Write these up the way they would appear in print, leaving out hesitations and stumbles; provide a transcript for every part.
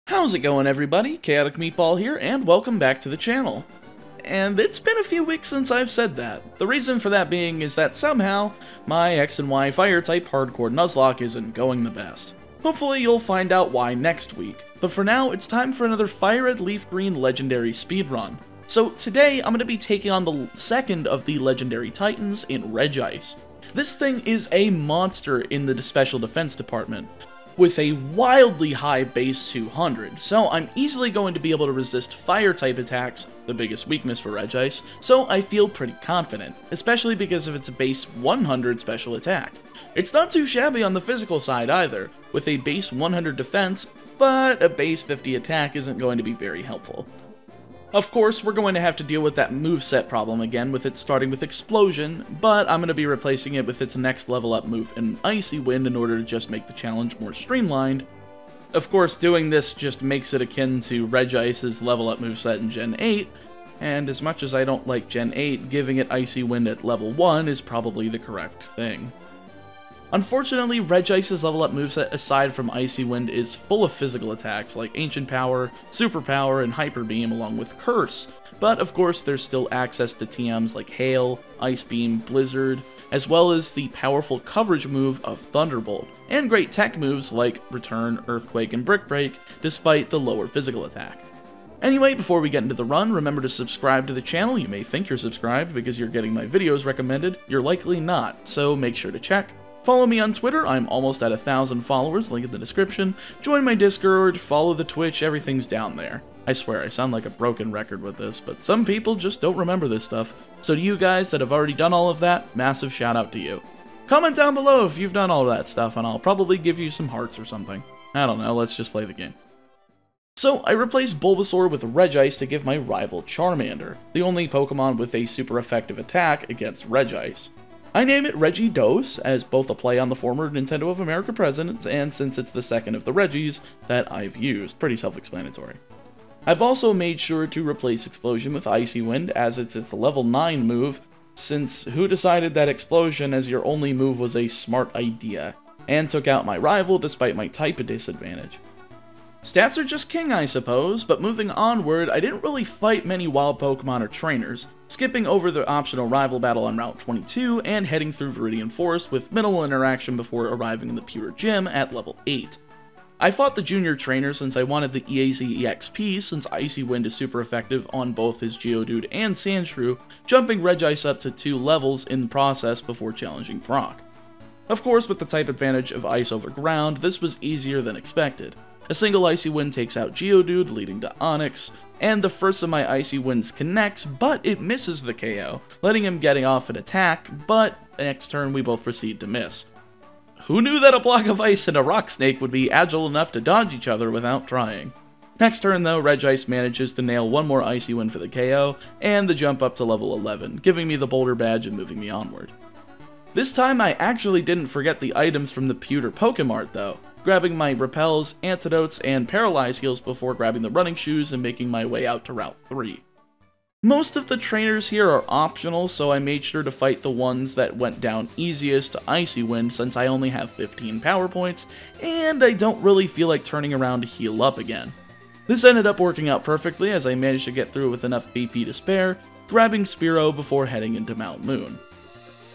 How's it going, everybody? ChaoticMeatball here, and welcome back to the channel. And it's been a few weeks since I've said that. The reason for that being is that somehow, my X and Y Fire-type Hardcore Nuzlocke isn't going the best. Hopefully you'll find out why next week, but for now, it's time for another FireRed LeafGreen Legendary Speedrun. So today, I'm going to be taking on the second of the Legendary Titans in Regice. This thing is a monster in the Special Defense Department, with a wildly high base 200, so I'm easily going to be able to resist fire-type attacks, the biggest weakness for Regice, so I feel pretty confident, especially because of its base 100 special attack. It's not too shabby on the physical side either, with a base 100 defense, but a base 50 attack isn't going to be very helpful. Of course, we're going to have to deal with that moveset problem again, with it starting with Explosion, but I'm going to be replacing it with its next level up move in Icy Wind in order to just make the challenge more streamlined. Of course, doing this just makes it akin to Regice's level up moveset in Gen 8, and as much as I don't like Gen 8, giving it Icy Wind at level 1 is probably the correct thing. Unfortunately, Regice's level up moveset aside from Icy Wind is full of physical attacks like Ancient Power, Super Power, and Hyper Beam along with Curse, but of course there's still access to TMs like Hail, Ice Beam, Blizzard, as well as the powerful coverage move of Thunderbolt, and great tech moves like Return, Earthquake, and Brick Break despite the lower physical attack. Anyway, before we get into the run, remember to subscribe to the channel. You may think you're subscribed because you're getting my videos recommended, you're likely not, so make sure to check. Follow me on Twitter, I'm almost at 1,000 followers, link in the description. Join my Discord, follow the Twitch, everything's down there. I swear, I sound like a broken record with this, but some people just don't remember this stuff. So to you guys that have already done all of that, massive shout out to you. Comment down below if you've done all that stuff, and I'll probably give you some hearts or something. I don't know, let's just play the game. So, I replaced Bulbasaur with Regice to give my rival Charmander, the only Pokemon with a super effective attack against Regice. I name it Regidos, as both a play on the former Nintendo of America presidents, and since it's the second of the Regis that I've used. Pretty self-explanatory. I've also made sure to replace Explosion with Icy Wind, as it's its level 9 move, since who decided that Explosion as your only move was a smart idea, and took out my rival despite my type disadvantage. Stats are just king, I suppose, but moving onward, I didn't really fight many wild Pokemon or trainers, skipping over the optional rival battle on Route 22 and heading through Viridian Forest with minimal interaction before arriving in the Pure Gym at level 8. I fought the junior trainer since I wanted the EAZ EXP since Icy Wind is super effective on both his Geodude and Sandshrew, jumping Regice up to 2 levels in the process before challenging Brock. Of course, with the type advantage of Ice over Ground, this was easier than expected. A single Icy Wind takes out Geodude, leading to Onix, and the first of my Icy Winds connects, but it misses the KO, letting him getting off an attack, but next turn we both proceed to miss. Who knew that a block of ice and a rock snake would be agile enough to dodge each other without trying? Next turn though, Regice manages to nail one more Icy Wind for the KO, and the jump up to level 11, giving me the Boulder Badge and moving me onward. This time I actually didn't forget the items from the pewter Pokemart though, grabbing my Repels, Antidotes, and Paralyze Heals before grabbing the running shoes and making my way out to Route 3. Most of the trainers here are optional, so I made sure to fight the ones that went down easiest to Icy Wind since I only have 15 power points, and I don't really feel like turning around to heal up again. This ended up working out perfectly as I managed to get through with enough BP to spare, grabbing Spearow before heading into Mount Moon.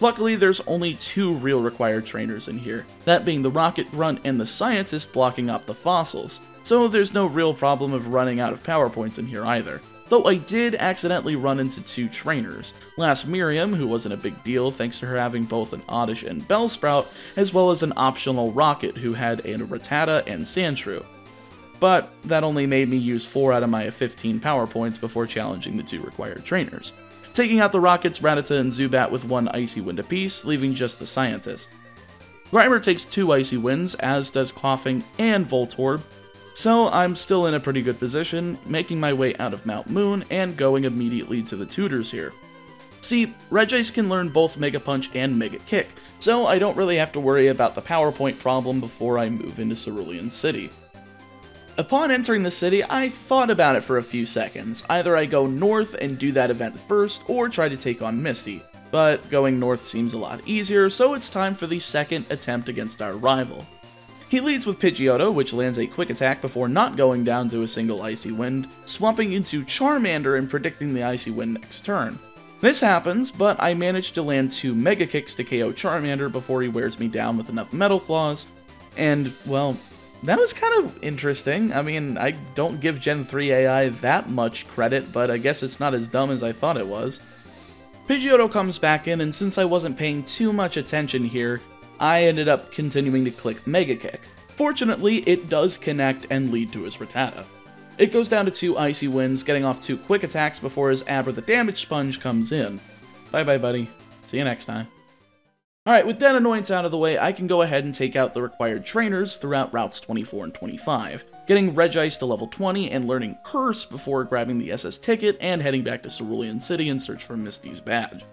Luckily, there's only 2 real required trainers in here, that being the Rocket Grunt and the Scientist blocking up the fossils, so there's no real problem of running out of power points in here either. Though I did accidentally run into 2 trainers, last Miriam, who wasn't a big deal thanks to her having both an Oddish and Bellsprout, as well as an optional Rocket who had a Rattata and Sandshrew. But that only made me use 4 out of my 15 power points before challenging the 2 required trainers, taking out the Rockets, Rattata, and Zubat with 1 Icy Wind apiece, leaving just the Scientist. Grimer takes 2 Icy Winds, as does Coughing and Voltorb, so I'm still in a pretty good position, making my way out of Mount Moon and going immediately to the tutors here. See, Regice can learn both Mega Punch and Mega Kick, so I don't really have to worry about the power point problem before I move into Cerulean City. Upon entering the city, I thought about it for a few seconds. Either I go north and do that event first, or try to take on Misty. But going north seems a lot easier, so it's time for the second attempt against our rival. He leads with Pidgeotto, which lands a quick attack before not going down to a single Icy Wind, swapping into Charmander and predicting the Icy Wind next turn. This happens, but I manage to land 2 Mega Kicks to KO Charmander before he wears me down with enough Metal Claws, and, well, that was kind of interesting. I mean, I don't give Gen 3 AI that much credit, but I guess it's not as dumb as I thought it was. Pidgeotto comes back in, and since I wasn't paying too much attention here, I ended up continuing to click Mega Kick. Fortunately, it does connect and lead to his Rattata. It goes down to 2 Icy Winds, getting off 2 quick attacks before his Abra the Damage Sponge comes in. Bye bye, buddy. See you next time. Alright, with that annoyance out of the way, I can go ahead and take out the required trainers throughout routes 24 and 25, getting Regice to level 20 and learning Curse before grabbing the SS ticket and heading back to Cerulean City in search for Misty's badge.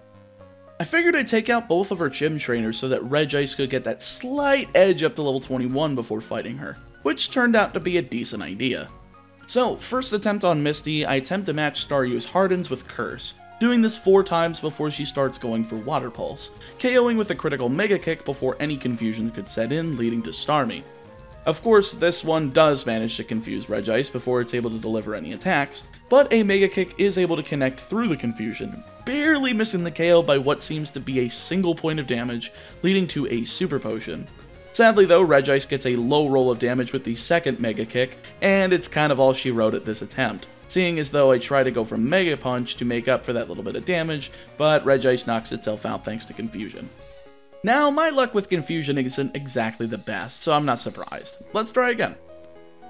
I figured I'd take out both of her gym trainers so that Regice could get that slight edge up to level 21 before fighting her, which turned out to be a decent idea. So, first attempt on Misty, I attempt to match Staryu's Hardens with Curse, doing this 4 times before she starts going for Water Pulse, KOing with a critical Mega Kick before any confusion could set in, leading to Starmie. Of course, this one does manage to confuse Regice before it's able to deliver any attacks, but a Mega Kick is able to connect through the confusion, barely missing the KO by what seems to be a single point of damage, leading to a Super Potion. Sadly though, Regice gets a low roll of damage with the second Mega Kick, and it's kind of all she wrote at this attempt, seeing as though I try to go for Mega Punch to make up for that little bit of damage, but Regice knocks itself out thanks to confusion. Now, my luck with confusion isn't exactly the best, so I'm not surprised. Let's try again.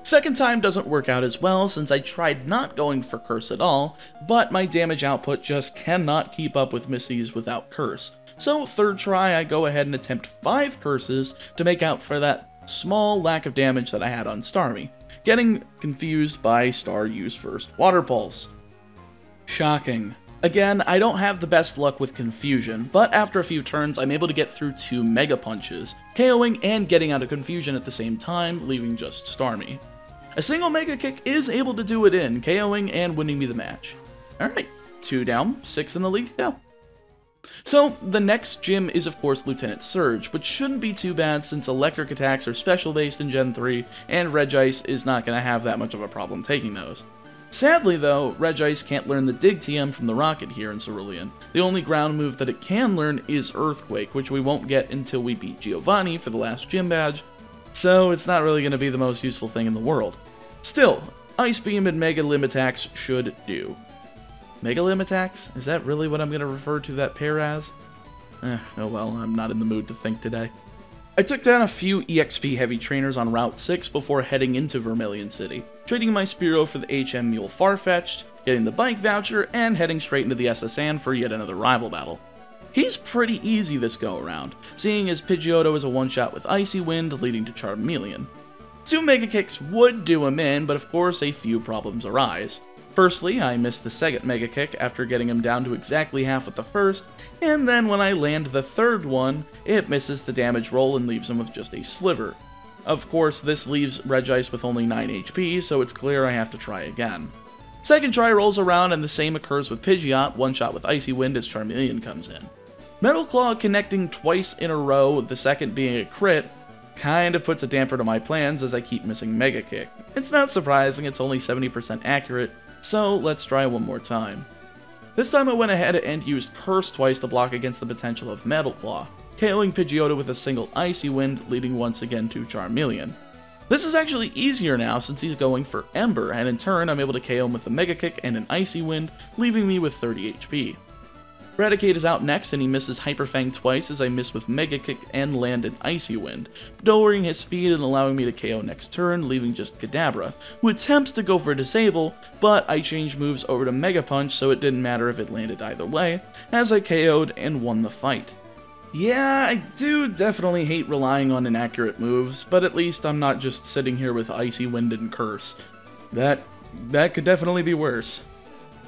Second time doesn't work out as well since I tried not going for Curse at all, but my damage output just cannot keep up with Misty's without Curse. So third try, I go ahead and attempt 5 Curses to make out for that small lack of damage that I had on Starmie, getting confused by Staryu's first Water Pulse. Shocking. Again, I don't have the best luck with confusion, but after a few turns, I'm able to get through 2 Mega Punches, KOing and getting out of confusion at the same time, leaving just Starmie. A single Mega Kick is able to do it in, KOing and winning me the match. Alright, 2 down, 6 in the lead to go. So, the next gym is of course Lieutenant Surge, which shouldn't be too bad since electric attacks are special based in Gen 3, and Regice is not going to have that much of a problem taking those. Sadly though, Regice can't learn the Dig TM from the Rocket here in Cerulean. The only ground move that it can learn is Earthquake, which we won't get until we beat Giovanni for the last gym badge, so it's not really going to be the most useful thing in the world. Still, Ice Beam and Mega Limb attacks should do. Mega Limb attacks? Is that really what I'm going to refer to that pair as? Oh well, I'm not in the mood to think today. I took down a few EXP heavy trainers on Route 6 before heading into Vermilion City, trading my Spearow for the HM Mule Farfetch'd, getting the bike voucher, and heading straight into the SSN for yet another rival battle. He's pretty easy this go around, seeing as Pidgeotto is a one-shot with Icy Wind, leading to Charmeleon. 2 Mega Kicks would do him in, but of course a few problems arise. Firstly, I missed the second Mega Kick after getting him down to exactly half with the first, and then when I land the third one, it misses the damage roll and leaves him with just a sliver. Of course, this leaves Regice with only 9 HP, so it's clear I have to try again. Second try rolls around and the same occurs with Pidgeot, one shot with Icy Wind as Charmeleon comes in. Metal Claw connecting twice in a row, the second being a crit, kind of puts a damper to my plans as I keep missing Mega Kick. It's not surprising, it's only 70% accurate, so let's try one more time. This time I went ahead and used Curse twice to block against the potential of Metal Claw, KOing Pidgeotto with a single Icy Wind, leading once again to Charmeleon. This is actually easier now since he's going for Ember, and in turn I'm able to KO him with a Mega Kick and an Icy Wind, leaving me with 30 HP. Raticate is out next and he misses Hyper Fang twice as I miss with Mega Kick and land an Icy Wind, lowering his speed and allowing me to KO next turn, leaving just Kadabra, who attempts to go for Disable, but I changed moves over to Mega Punch so it didn't matter if it landed either way, as I KO'd and won the fight. Yeah, I do definitely hate relying on inaccurate moves, but at least I'm not just sitting here with Icy Wind and Curse. That could definitely be worse.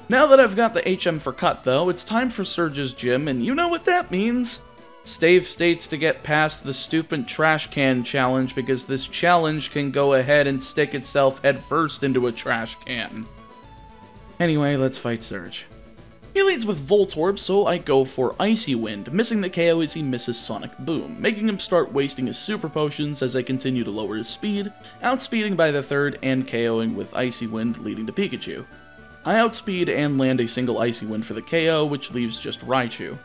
Now that I've got the HM for cut though, it's time for Surge's gym, and you know what that means? Stave states to get past the stupid trash can challenge because this challenge can go ahead and stick itself headfirst into a trash can. Anyway, let's fight Surge. He leads with Voltorb, so I go for Icy Wind, missing the KO as he misses Sonic Boom, making him start wasting his super potions as I continue to lower his speed, outspeeding by the third and KOing with Icy Wind, leading to Pikachu. I outspeed and land a single Icy Wind for the KO, which leaves just Raichu.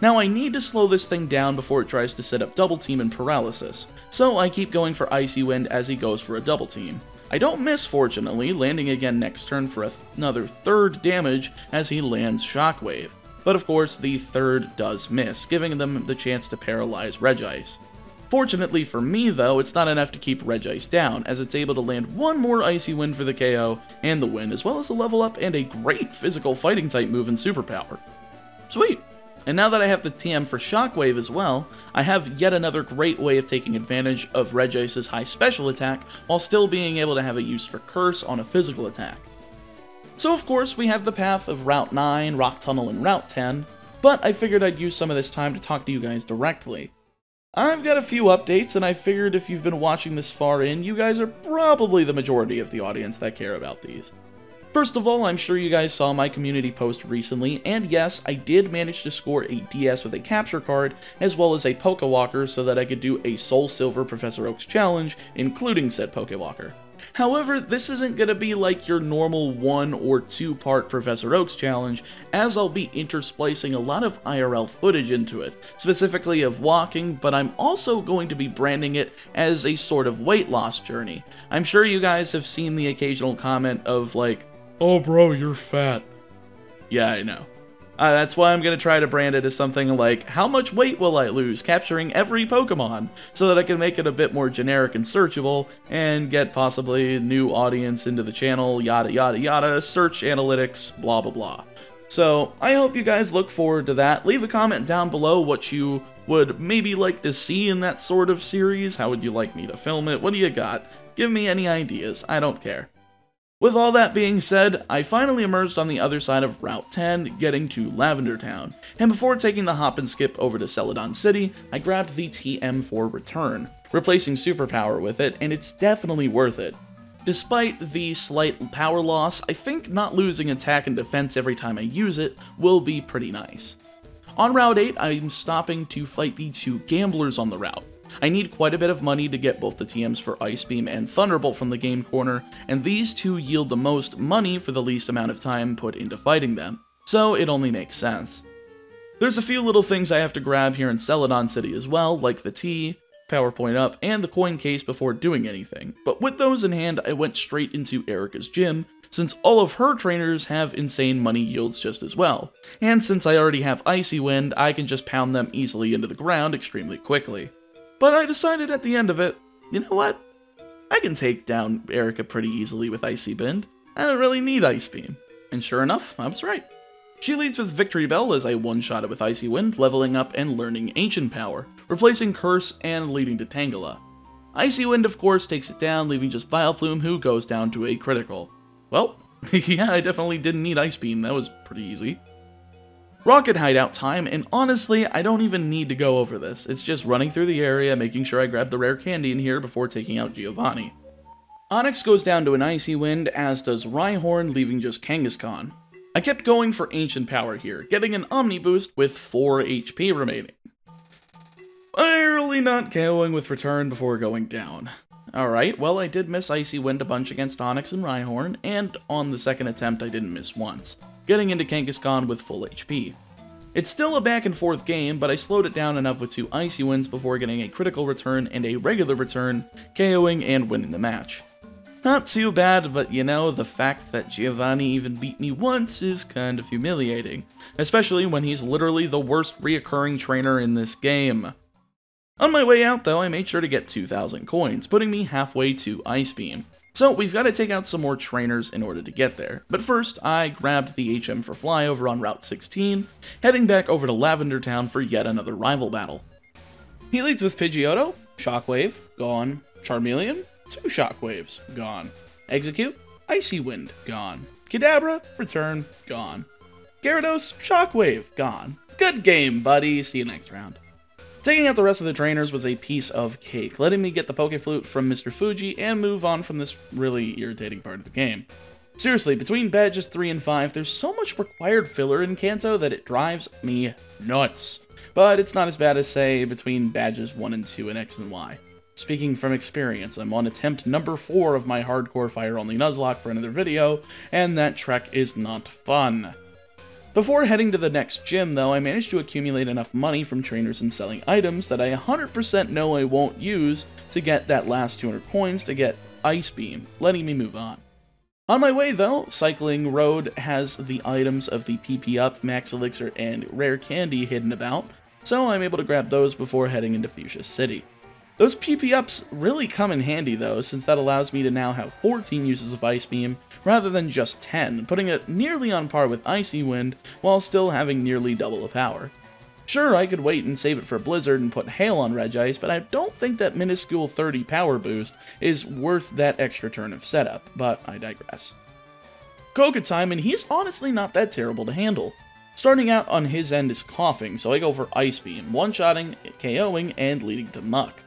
Now I need to slow this thing down before it tries to set up Double Team and Paralysis, so I keep going for Icy Wind as he goes for a Double Team. I don't miss, fortunately, landing again next turn for another third damage as he lands Shockwave. But of course, the third does miss, giving them the chance to paralyze Regice. Fortunately for me, though, it's not enough to keep Regice down, as it's able to land one more Icy Wind for the KO and the win, as well as a level up and a great physical fighting type move and superpower. Sweet! And now that I have the TM for Shockwave as well, I have yet another great way of taking advantage of Regice's high special attack, while still being able to have a use for Curse on a physical attack. So of course, we have the path of Route 9, Rock Tunnel, and Route 10, but I figured I'd use some of this time to talk to you guys directly. I've got a few updates, and I figured if you've been watching this far in, you guys are probably the majority of the audience that care about these. First of all, I'm sure you guys saw my community post recently, and yes, I did manage to score a DS with a capture card, as well as a Pokewalker so that I could do a Soul Silver Professor Oak's challenge, including said Pokewalker. However, this isn't going to be like your normal 1 or 2 part Professor Oak's challenge, as I'll be intersplicing a lot of IRL footage into it, specifically of walking, but I'm also going to be branding it as a sort of weight loss journey. I'm sure you guys have seen the occasional comment of like, "Oh bro, you're fat." Yeah, I know. That's why I'm going to try to brand it as something like, "How much weight will I lose capturing every Pokemon?" so that I can make it a bit more generic and searchable, and get possibly a new audience into the channel, yada yada yada, search analytics, blah blah blah. So, I hope you guys look forward to that. Leave a comment down below what you would maybe like to see in that sort of series. How would you like me to film it? What do you got? Give me any ideas. I don't care. With all that being said, I finally emerged on the other side of Route 10, getting to Lavender Town, and before taking the hop and skip over to Celadon City, I grabbed the TM for Return, replacing Superpower with it, and it's definitely worth it. Despite the slight power loss, I think not losing attack and defense every time I use it will be pretty nice. On Route 8, I'm stopping to fight the 2 gamblers on the route. I need quite a bit of money to get both the TMs for Ice Beam and Thunderbolt from the game corner, and these two yield the most money for the least amount of time put into fighting them, so it only makes sense. There's a few little things I have to grab here in Celadon City as well, like the tea, PowerPoint up, and the coin case before doing anything, but with those in hand I went straight into Erica's gym, since all of her trainers have insane money yields just as well, and since I already have Icy Wind, I can just pound them easily into the ground extremely quickly. But I decided at the end of it, you know what? I can take down Erica pretty easily with Icy Wind. I don't really need Ice Beam. And sure enough, I was right. She leads with Victory Bell as I one-shot it with Icy Wind, leveling up and learning Ancient Power, replacing Curse and leading to Tangela. Icy Wind of course takes it down, leaving just Vileplume, who goes down to a critical. Well, yeah, I definitely didn't need Ice Beam, that was pretty easy. Rocket Hideout time, and honestly, I don't even need to go over this. It's just running through the area, making sure I grab the rare candy in here before taking out Giovanni. Onyx goes down to an Icy Wind, as does Rhyhorn, leaving just Kangaskhan. I kept going for Ancient Power here, getting an Omni boost with 4 HP remaining. Barely not KOing with Return before going down. Alright, well I did miss Icy Wind a bunch against Onyx and Rhyhorn, and on the second attempt I didn't miss once, getting into Kangaskhan with full HP. It's still a back and forth game, but I slowed it down enough with 2 Icy Winds before getting a critical return and a regular return, KOing and winning the match. Not too bad, but you know, the fact that Giovanni even beat me once is kind of humiliating, especially when he's literally the worst reoccurring trainer in this game. On my way out though, I made sure to get 2,000 coins, putting me halfway to Ice Beam. So we've got to take out some more trainers in order to get there, but first I grabbed the HM for Flyover on Route 16, heading back over to Lavender Town for yet another rival battle. He leads with Pidgeotto, Shockwave, gone, Charmeleon, 2 Shockwaves, gone, Execute, Icy Wind, gone, Kadabra, Return, gone, Gyarados, Shockwave, gone. Good game, buddy, see you next round. Taking out the rest of the trainers was a piece of cake, letting me get the Pokeflute from Mr. Fuji and move on from this really irritating part of the game. Seriously, between badges 3 and 5, there's so much required filler in Kanto that it drives me nuts. But it's not as bad as, say, between badges 1 and 2 in X and Y. Speaking from experience, I'm on attempt number 4 of my hardcore fire-only Nuzlocke for another video, and that trek is not fun. Before heading to the next gym, though, I managed to accumulate enough money from trainers and selling items that I 100% know I won't use to get that last 200 coins to get Ice Beam, letting me move on. On my way, though, Cycling Road has the items of the PP Up, Max Elixir, and Rare Candy hidden about, so I'm able to grab those before heading into Fuchsia City. Those PP Ups really come in handy, though, since that allows me to now have 14 uses of Ice Beam, rather than just 10, putting it nearly on par with Icy Wind, while still having nearly double the power. Sure, I could wait and save it for Blizzard and put Hail on Regice, but I don't think that minuscule 30 power boost is worth that extra turn of setup, but I digress. Koga time, and he's honestly not that terrible to handle. Starting out on his end is Coughing, so I go for Ice Beam, one-shotting, KOing, and leading to Muck.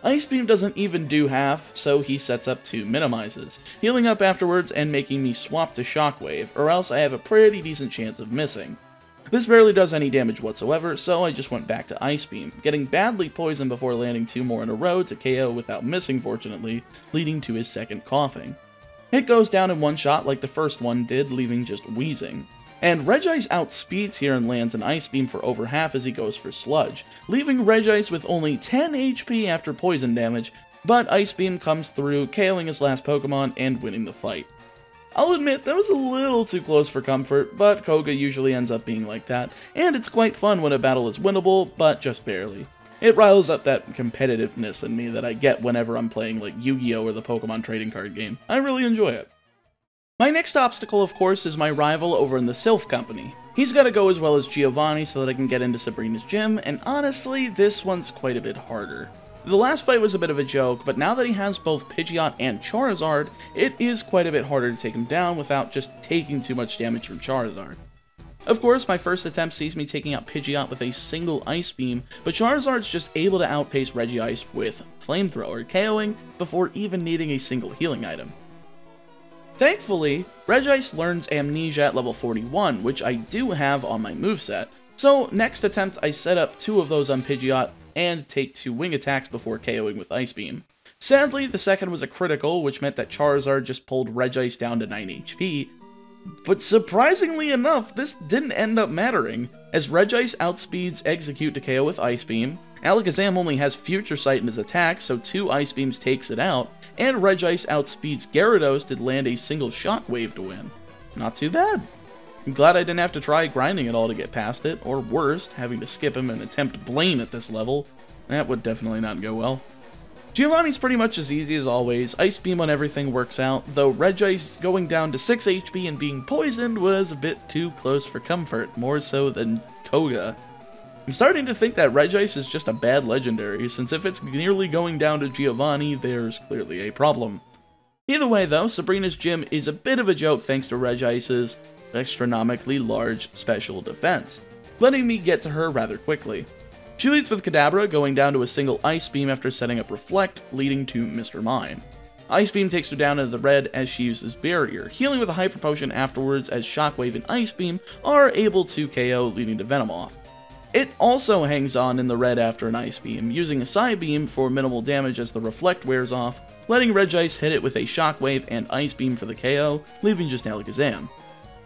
Ice Beam doesn't even do half, so he sets up 2 minimizes, healing up afterwards and making me swap to Shockwave, or else I have a pretty decent chance of missing. This barely does any damage whatsoever, so I just went back to Ice Beam, getting badly poisoned before landing 2 more in a row to KO without missing fortunately, leading to his second Coughing. It goes down in one shot like the first one did, leaving just wheezing. And Regice outspeeds here and lands an Ice Beam for over half as he goes for Sludge, leaving Regice with only 10 HP after poison damage, but Ice Beam comes through, KOing his last Pokemon and winning the fight. I'll admit, that was a little too close for comfort, but Koga usually ends up being like that, and it's quite fun when a battle is winnable, but just barely. It riles up that competitiveness in me that I get whenever I'm playing like Yu-Gi-Oh! Or the Pokemon trading card game. I really enjoy it. My next obstacle, of course, is my rival over in the Sylph Company. He's gotta go as well as Giovanni so that I can get into Sabrina's gym, and honestly, this one's quite a bit harder. The last fight was a bit of a joke, but now that he has both Pidgeot and Charizard, it is quite a bit harder to take him down without just taking too much damage from Charizard. Of course, my first attempt sees me taking out Pidgeot with a single Ice Beam, but Charizard's just able to outpace Regice with Flamethrower, KOing before even needing a single healing item. Thankfully, Regice learns Amnesia at level 41, which I do have on my moveset, so next attempt I set up 2 of those on Pidgeot and take 2 wing attacks before KOing with Ice Beam. Sadly, the second was a critical, which meant that Charizard just pulled Regice down to 9 HP, but surprisingly enough, this didn't end up mattering, as Regice outspeeds Execute to KO with Ice Beam, Alakazam only has Future Sight in his attack, so 2 Ice Beams takes it out, and Regice outspeeds Gyarados to land a single Shockwave to win. Not too bad. I'm glad I didn't have to try grinding it all to get past it, or worse, having to skip him and attempt Blaine at this level. That would definitely not go well. Giovanni's pretty much as easy as always, Ice Beam on everything works out, though Regice going down to 6 HP and being poisoned was a bit too close for comfort, more so than Koga. I'm starting to think that Regice is just a bad legendary, since if it's nearly going down to Giovanni, there's clearly a problem. Either way though, Sabrina's gym is a bit of a joke thanks to Regice's astronomically large special defense, letting me get to her rather quickly. She leads with Kadabra, going down to a single Ice Beam after setting up Reflect, leading to Mr. Mime. Ice Beam takes her down into the red as she uses Barrier, healing with a Hyper Potion afterwards as Shockwave and Ice Beam are able to KO, leading to Venomoth. It also hangs on in the red after an Ice Beam, using a Psybeam for minimal damage as the Reflect wears off, letting Regice hit it with a Shockwave and Ice Beam for the KO, leaving just Alakazam.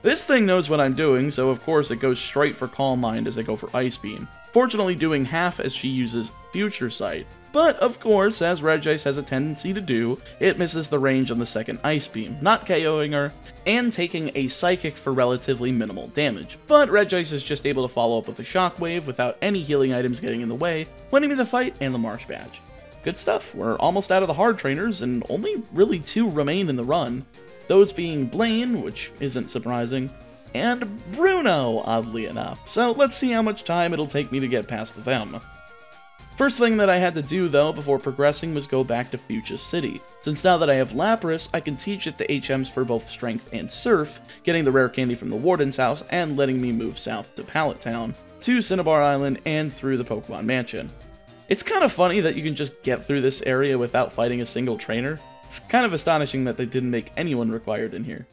This thing knows what I'm doing, so of course it goes straight for Calm Mind as I go for Ice Beam, fortunately doing half as she uses Future Sight. But of course, as Regice has a tendency to do, it misses the range on the second Ice Beam, not KOing her, and taking a Psychic for relatively minimal damage. But Regice is just able to follow up with a Shockwave without any healing items getting in the way, winning me the fight and the Marsh Badge. Good stuff, we're almost out of the hard trainers, and only really 2 remain in the run, those being Blaine, which isn't surprising, and Bruno, oddly enough, so let's see how much time it'll take me to get past them. First thing that I had to do, though, before progressing was go back to Fuchsia City, since now that I have Lapras, I can teach it the HMs for both Strength and Surf, getting the rare candy from the Warden's house and letting me move south to Pallet Town, to Cinnabar Island, and through the Pokemon Mansion. It's kind of funny that you can just get through this area without fighting a single trainer. It's kind of astonishing that they didn't make anyone required in here.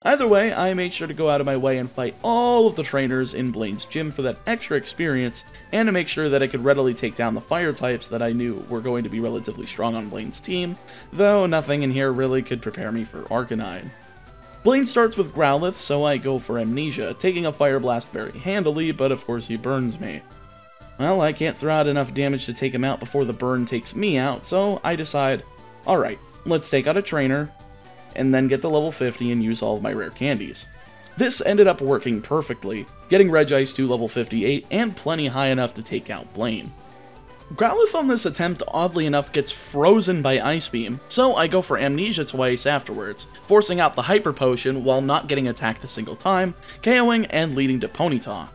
Either way, I made sure to go out of my way and fight all of the trainers in Blaine's gym for that extra experience, and to make sure that I could readily take down the fire types that I knew were going to be relatively strong on Blaine's team, though nothing in here really could prepare me for Arcanine. Blaine starts with Growlithe, so I go for Amnesia, taking a Fire Blast very handily, but of course he burns me. Well, I can't throw out enough damage to take him out before the burn takes me out, so I decide, alright, let's take out a trainer, and then get to level 50 and use all of my rare candies. This ended up working perfectly, getting Regice to level 58 and plenty high enough to take out Blaine. Growlithe on this attempt oddly enough gets frozen by Ice Beam, so I go for Amnesia twice afterwards, forcing out the Hyper Potion while not getting attacked a single time, KOing and leading to Ponyta.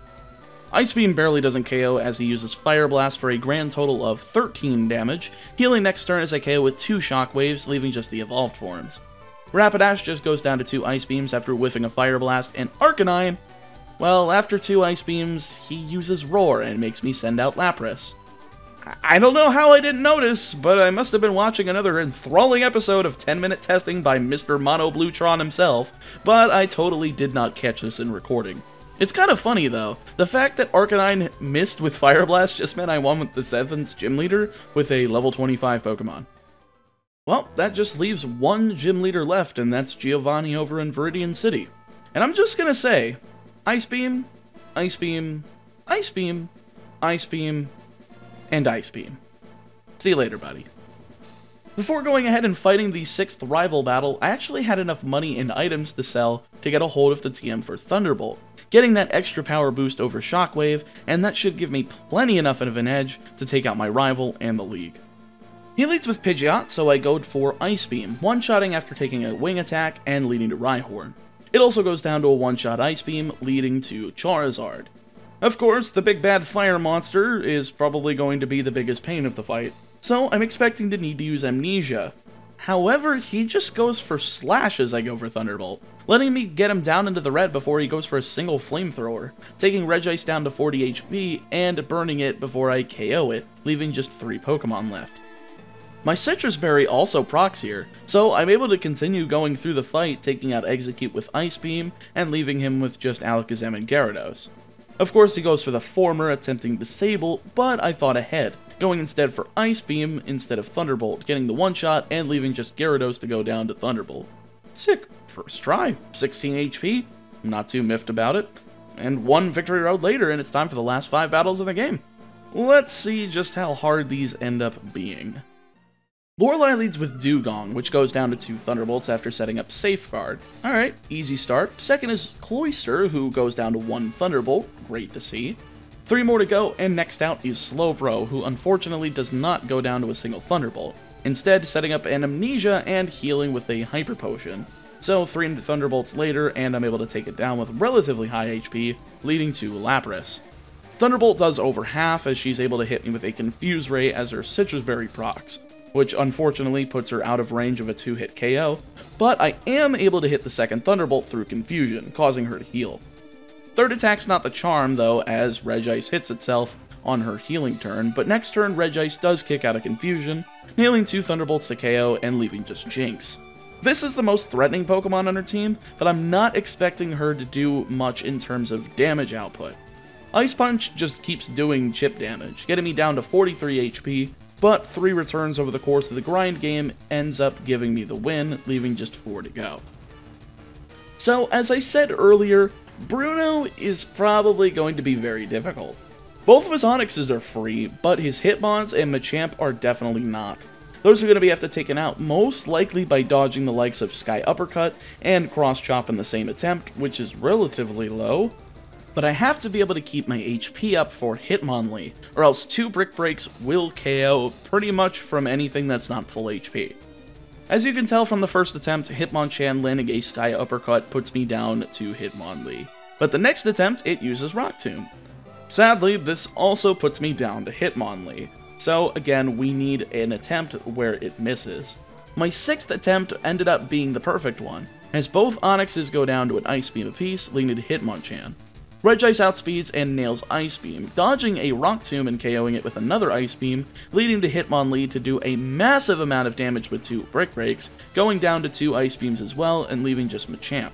Ice Beam barely doesn't KO as he uses Fire Blast for a grand total of 13 damage, healing next turn as I KO with 2 Shockwaves, leaving just the evolved forms. Rapidash just goes down to 2 Ice Beams after whiffing a Fire Blast, and Arcanine, well, after 2 Ice Beams, he uses Roar and makes me send out Lapras. I don't know how I didn't notice, but I must have been watching another enthralling episode of 10-minute testing by Mr. Mono Bluetron himself, but I totally did not catch this in recording. It's kind of funny though, the fact that Arcanine missed with Fire Blast just meant I won with the 7th Gym Leader with a level 25 Pokemon. Well, that just leaves one gym leader left, and that's Giovanni over in Viridian City. And I'm just gonna say, Ice Beam, Ice Beam, Ice Beam, Ice Beam, and Ice Beam. See you later, buddy. Before going ahead and fighting the 6th rival battle, I actually had enough money and items to sell to get a hold of the TM for Thunderbolt, getting that extra power boost over Shockwave, and that should give me plenty enough of an edge to take out my rival and the league. He leads with Pidgeot, so I go for Ice Beam, one-shotting after taking a wing attack and leading to Rhyhorn. It also goes down to a one-shot Ice Beam, leading to Charizard. Of course, the big bad fire monster is probably going to be the biggest pain of the fight, so I'm expecting to need to use Amnesia. However, he just goes for Slash as I go for Thunderbolt, letting me get him down into the red before he goes for a single Flamethrower, taking Regice down to 40 HP and burning it before I KO it, leaving just 3 Pokemon left. My Citrus Berry also procs here, so I'm able to continue going through the fight, taking out Execute with Ice Beam, and leaving him with just Alakazam and Gyarados. Of course, he goes for the former, attempting Disable, but I thought ahead, going instead for Ice Beam instead of Thunderbolt, getting the one-shot and leaving just Gyarados to go down to Thunderbolt. Sick, first try, 16 HP, not too miffed about it, and 1 victory road later, and it's time for the last 5 battles of the game. Let's see just how hard these end up being. Lorelei leads with Dewgong, which goes down to 2 Thunderbolts after setting up Safeguard. Alright, easy start. Second is Cloyster, who goes down to 1 Thunderbolt, great to see. 3 more to go, and next out is Slowbro, who unfortunately does not go down to a single Thunderbolt, instead setting up an Amnesia and healing with a Hyper Potion. So 3 Thunderbolts later, and I'm able to take it down with relatively high HP, leading to Lapras. Thunderbolt does over half, as she's able to hit me with a Confuse Ray as her Citrus Berry procs, which unfortunately puts her out of range of a 2-hit KO, but I am able to hit the 2nd Thunderbolt through Confusion, causing her to heal. Third attack's not the charm though, as Regice hits itself on her healing turn, but next turn Regice does kick out a Confusion, nailing 2 Thunderbolts to KO and leaving just Jinx. This is the most threatening Pokemon on her team, but I'm not expecting her to do much in terms of damage output. Ice Punch just keeps doing chip damage, getting me down to 43 HP, but 3 returns over the course of the grind game ends up giving me the win, leaving just 4 to go. So, as I said earlier, Bruno is probably going to be very difficult. Both of his Onixes are free, but his Hitmons and Machamp are definitely not. Those are going to be taken out most likely by dodging the likes of Sky Uppercut and Cross Chop in the same attempt, which is relatively low. But I have to be able to keep my HP up for Hitmonlee, or else 2 Brick Breaks will KO pretty much from anything that's not full HP. As you can tell from the first attempt, Hitmonchan landing a Sky Uppercut puts me down to Hitmonlee, but the next attempt it uses Rock Tomb. Sadly, this also puts me down to Hitmonlee, so again we need an attempt where it misses. My 6th attempt ended up being the perfect one, as both Onixes go down to an Ice Beam apiece, leading to Hitmonchan. Regice outspeeds and nails Ice Beam, dodging a Rock Tomb and KOing it with another Ice Beam, leading to Hitmonlee to do a massive amount of damage with 2 Brick Breaks, going down to 2 Ice Beams as well and leaving just Machamp.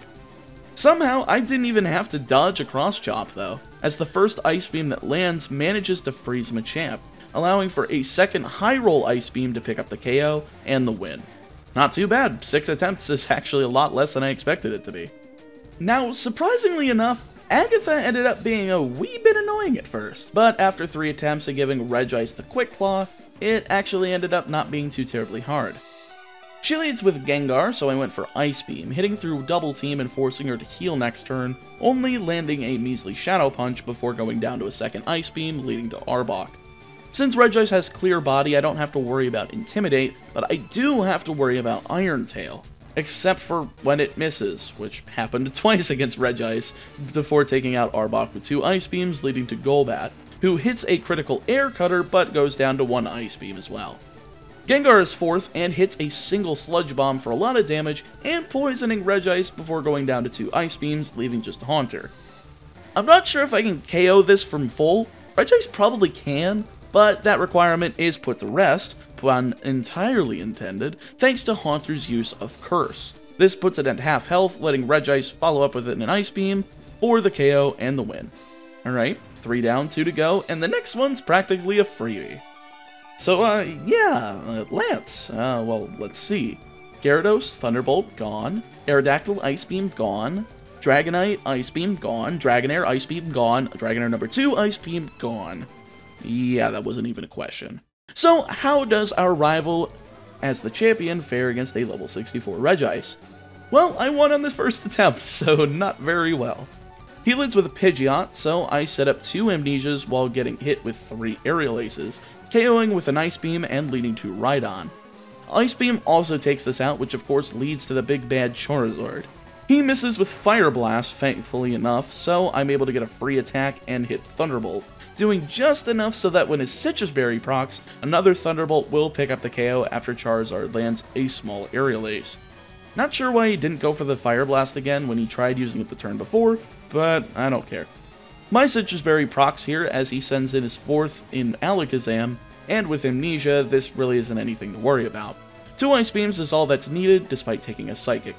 Somehow, I didn't even have to dodge a cross chop though, as the first ice beam that lands manages to freeze Machamp, allowing for a second high roll ice beam to pick up the KO and the win. Not too bad, 6 attempts is actually a lot less than I expected it to be. Now, surprisingly enough, Agatha ended up being a wee bit annoying at first, but after 3 attempts and giving Regice the Quick Claw, it actually ended up not being too terribly hard. She leads with Gengar, so I went for Ice Beam, hitting through Double Team and forcing her to heal next turn, only landing a measly Shadow Punch before going down to a second Ice Beam, leading to Arbok. Since Regice has Clear Body, I don't have to worry about Intimidate, but I do have to worry about Iron Tail. Except for when it misses, which happened twice against Regice, before taking out Arbok with 2 Ice Beams, leading to Golbat, who hits a critical Air Cutter but goes down to 1 Ice Beam as well. Gengar is 4th and hits a single Sludge Bomb for a lot of damage and poisoning Regice before going down to 2 Ice Beams, leaving just Haunter. I'm not sure if I can KO this from full. Regice probably can, but that requirement is put to rest, pun entirely intended, thanks to Haunter's use of Curse. This puts it at half health, letting Regice follow up with it in an Ice Beam for the KO and the win. Alright, 3 down, 2 to go, and the next one's practically a freebie. So, Lance. Well, let's see. Gyarados, Thunderbolt, gone. Aerodactyl, Ice Beam, gone. Dragonite, Ice Beam, gone. Dragonair, Ice Beam, gone. Dragonair number 2, Ice Beam, gone. Yeah, that wasn't even a question. So, how does our rival as the champion fare against a level 64 Regice? Well, I won on the first attempt, so not very well. He leads with a Pidgeot, so I set up 2 Amnesias while getting hit with 3 Aerial Aces, KOing with an Ice Beam and leading to Rhydon. Ice Beam also takes this out, which of course leads to the big bad Charizard. He misses with Fire Blast, thankfully enough, so I'm able to get a free attack and hit Thunderbolt, doing just enough so that when his Citrus Berry procs, another Thunderbolt will pick up the KO after Charizard lands a small Aerial Ace. Not sure why he didn't go for the Fire Blast again when he tried using it the turn before, but I don't care. My Citrus Berry procs here as he sends in his 4th in Alakazam, and with Amnesia, this really isn't anything to worry about. 2 Ice Beams is all that's needed, despite taking a Psychic.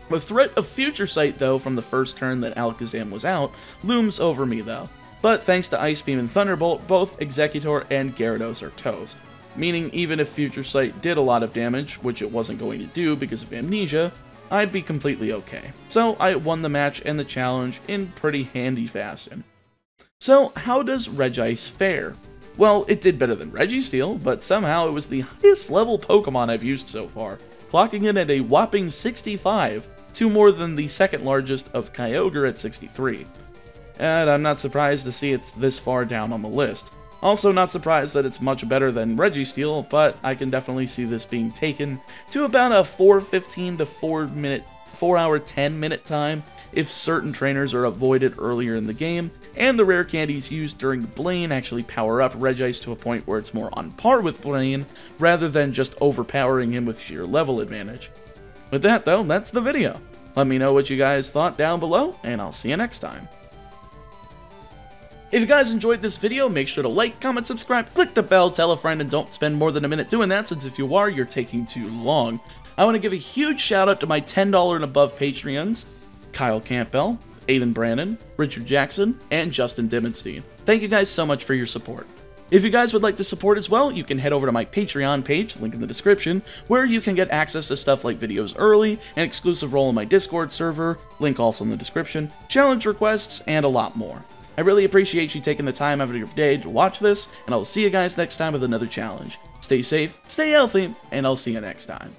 The threat of Future Sight, though, from the first turn that Alakazam was out, looms over me, though. But thanks to Ice Beam and Thunderbolt, both Exeggutor and Gyarados are toast. Meaning even if Future Sight did a lot of damage, which it wasn't going to do because of Amnesia, I'd be completely okay. So I won the match and the challenge in pretty handy fashion. So how does Regice fare? Well, it did better than Registeel, but somehow it was the highest level Pokemon I've used so far, clocking in at a whopping 65, 2 more than the second largest of Kyogre at 63. And I'm not surprised to see it's this far down on the list. Also not surprised that it's much better than Registeel, but I can definitely see this being taken to about a 4:15 to 4 hour 10 minute time if certain trainers are avoided earlier in the game, and the rare candies used during Blaine actually power up Regice to a point where it's more on par with Blaine, rather than just overpowering him with sheer level advantage. With that though, that's the video. Let me know what you guys thought down below, and I'll see you next time. If you guys enjoyed this video, make sure to like, comment, subscribe, click the bell, tell a friend, and don't spend more than a minute doing that, since if you are, you're taking too long. I want to give a huge shout out to my $10 and above Patreons, Kyle Campbell, Aiden Brannon, Richard Jackson, and Justin Dimmenstein. Thank you guys so much for your support. If you guys would like to support as well, you can head over to my Patreon page, link in the description, where you can get access to stuff like videos early, an exclusive role in my Discord server, link also in the description, challenge requests, and a lot more. I really appreciate you taking the time out of your day to watch this, and I will see you guys next time with another challenge. Stay safe, stay healthy, and I'll see you next time.